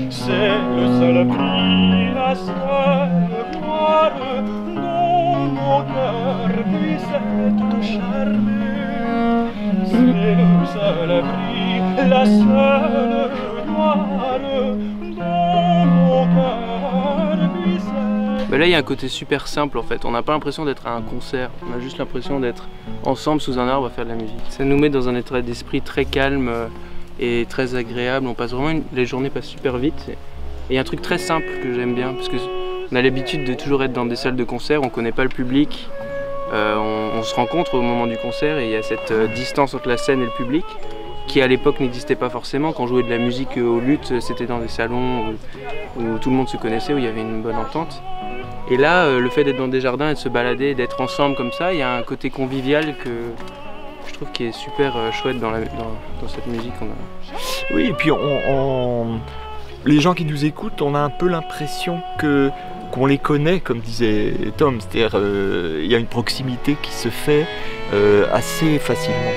C'est le seul prix, la seule gloire dont mon cœur puisse être charmé. C'est le seul prix, la seule gloire dont mon cœur puisse être... Là il y a un côté super simple en fait, on n'a pas l'impression d'être à un concert, on a juste l'impression d'être ensemble sous un arbre à faire de la musique. Ça nous met dans un état d'esprit très calme et très agréable, on passe vraiment les journées passent super vite. Et il y a un truc très simple que j'aime bien, parce qu'on a l'habitude de toujours être dans des salles de concert, on connaît pas le public, on se rencontre au moment du concert et il y a cette distance entre la scène et le public qui à l'époque n'existait pas forcément. Quand on jouait de la musique au luth, c'était dans des salons où tout le monde se connaissait, où il y avait une bonne entente. Et là, le fait d'être dans des jardins et de se balader, d'être ensemble comme ça, il y a un côté convivial que je trouve qui est super chouette dans cette musique qu'on a. Oui, et puis les gens qui nous écoutent, on a un peu l'impression qu'on les connaît, comme disait Tom, c'est-à-dire il y a une proximité qui se fait assez facilement.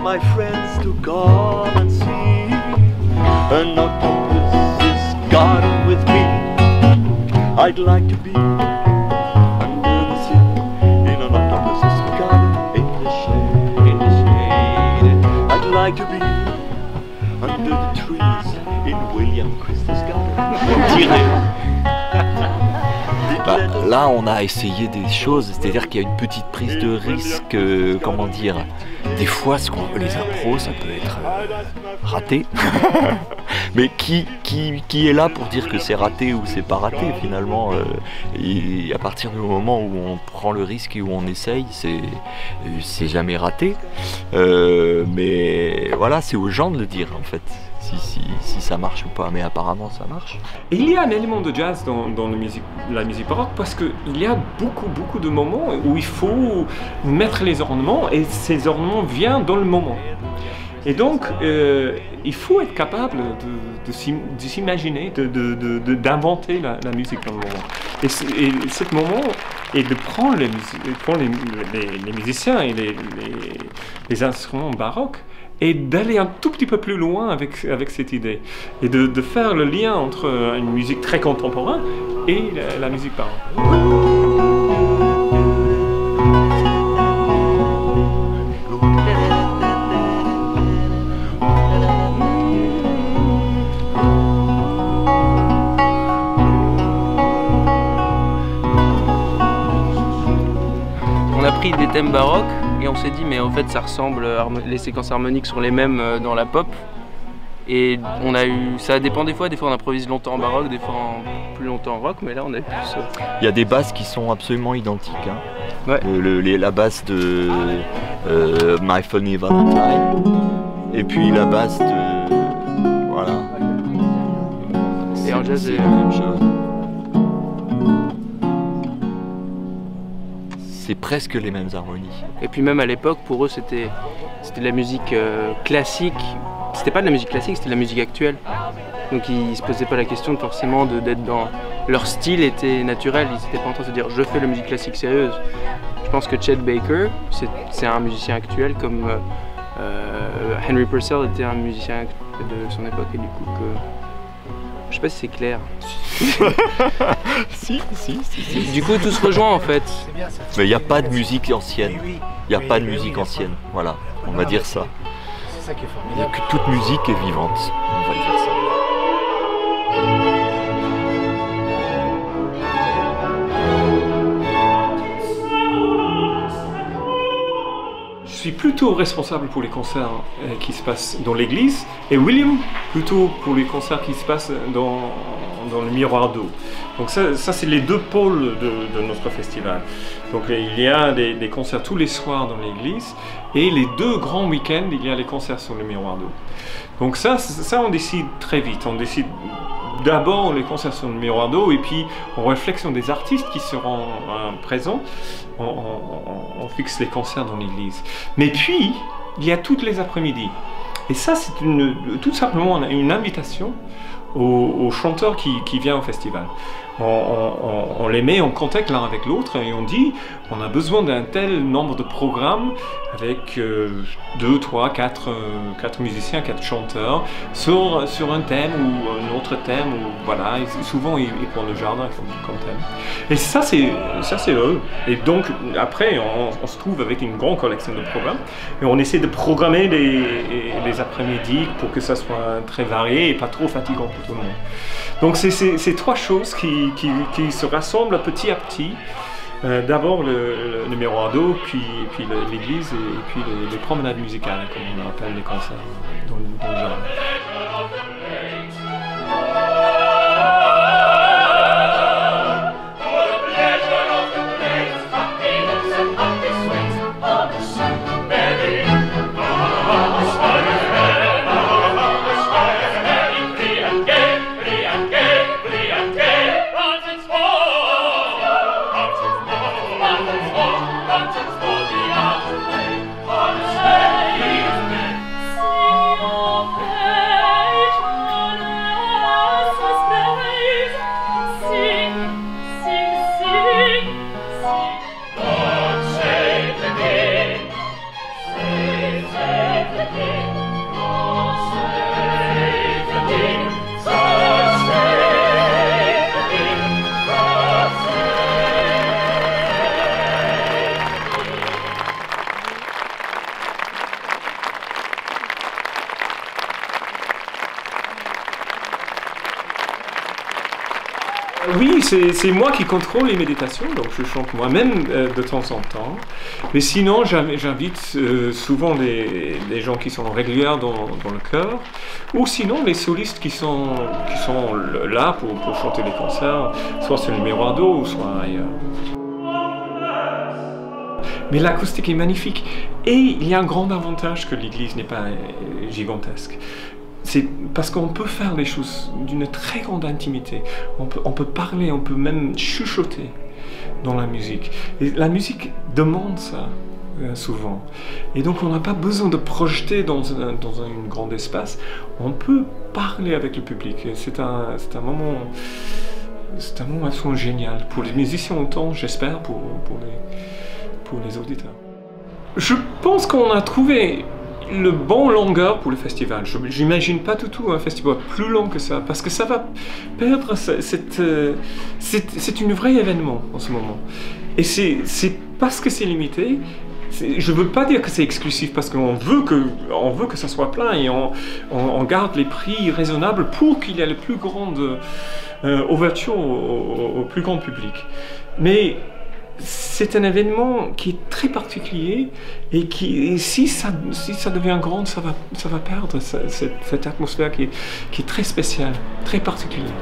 My friends to come and see an octopus is garden with me. I'd like to be under the sea in an octopus's garden in the shade. I'd like to be under the trees in William Christie's garden. Là, on a essayé des choses, c'est-à-dire qu'il y a une petite prise de risque, comment dire, des fois, les impros, ça peut être raté. Mais qui est là pour dire que c'est raté ou c'est pas raté finalement et à partir du moment où on prend le risque et où on essaye, c'est jamais raté. Mais voilà, c'est aux gens de le dire en fait. Si ça marche ou pas, mais apparemment ça marche. Et il y a un élément de jazz dans la musique baroque parce qu'il y a beaucoup de moments où il faut mettre les ornements et ces ornements viennent dans le moment. Et donc il faut être capable de s'imaginer, d'inventer la musique dans le moment. Et ce moment est de prendre les musiciens et les instruments baroques et d'aller un tout petit peu plus loin avec cette idée. Et de faire le lien entre une musique très contemporaine et la musique baroque. pris des thèmes baroques et on s'est dit mais en fait ça ressemble, les séquences harmoniques sont les mêmes dans la pop. Et on a eu, ça dépend des fois on improvise longtemps en baroque, des fois plus longtemps en rock, mais là on est plus... Il y a des basses qui sont absolument identiques. Hein. Ouais. La basse de My Funny Valentine, et puis la basse de... Voilà. Et en jazz, c'est la même chose. C'est presque les mêmes harmonies. Et puis même à l'époque, pour eux, c'était de la musique classique. C'était pas de la musique classique, c'était de la musique actuelle. Donc ils se posaient pas la question forcément d'être dans... Leur style était naturel, ils étaient pas en train de se dire « je fais la musique classique sérieuse ». Je pense que Chet Baker, c'est un musicien actuel comme Henry Purcell était un musicien de son époque et du coup je sais pas si c'est clair. Si. Du coup tout se rejoint en fait. Mais il n'y a pas de musique ancienne. Il n'y a pas de musique ancienne. Voilà, on va dire ça. Il n'y a que toute musique est vivante. On va dire ça. Je suis plutôt responsable pour les concerts qui se passent dans l'église et William plutôt pour les concerts qui se passent dans le miroir d'eau. Donc ça c'est les deux pôles de notre festival. Donc il y a des concerts tous les soirs dans l'église et les deux grands week-ends il y a les concerts sur le miroir d'eau. Donc ça on décide très vite. On décide d'abord les concerts sur le miroir d'eau et puis en réflexion des artistes qui seront présents, on fixe les concerts dans l'église. Mais puis, il y a toutes les après-midi. Et ça, c'est tout simplement une invitation aux chanteurs qui viennent au festival. On les met en contact l'un avec l'autre et on dit on a besoin d'un tel nombre de programmes avec 2, 3, 4 musiciens, 4 chanteurs sur un thème ou un autre thème. Ou, voilà. Et souvent ils prennent le jardin comme thème. Et ça c'est eux. Et donc après on se trouve avec une grande collection de programmes et on essaie de programmer les après-midi pour que ça soit très varié et pas trop fatigant pour tout le monde. Donc c'est trois choses qui se rassemblent petit à petit. D'abord le miroir d'eau, puis l'église et puis les promenades musicales, comme on appelle les concerts dans le jardin. Oui, c'est moi qui contrôle les méditations, donc je chante moi-même de temps en temps. Mais sinon, j'invite souvent des gens qui sont réguliers dans le chœur, ou sinon les solistes qui sont là pour chanter les concerts, soit sur le miroir d'eau, ou soit ailleurs. Mais l'acoustique est magnifique. Et il y a un grand avantage que l'église n'est pas gigantesque. C'est parce qu'on peut faire les choses d'une très grande intimité. On peut parler, on peut même chuchoter dans la musique. Et la musique demande ça souvent. Et donc on n'a pas besoin de projeter dans un grand espace. On peut parler avec le public. C'est un moment absolument génial. Pour les musiciens autant, j'espère, pour les auditeurs. Je pense qu'on a trouvé le bon longueur pour le festival. J'imagine pas du tout un festival plus long que ça, parce que ça va perdre c'est un vrai événement en ce moment. Et c'est parce que c'est limité. Je veux pas dire que c'est exclusif, parce qu'on veut que ça soit plein et on garde les prix raisonnables pour qu'il y ait la plus grande ouverture au plus grand public. Mais c'est un événement qui est très particulier et si ça devient grand, ça va perdre cette atmosphère qui est très spéciale, très particulière.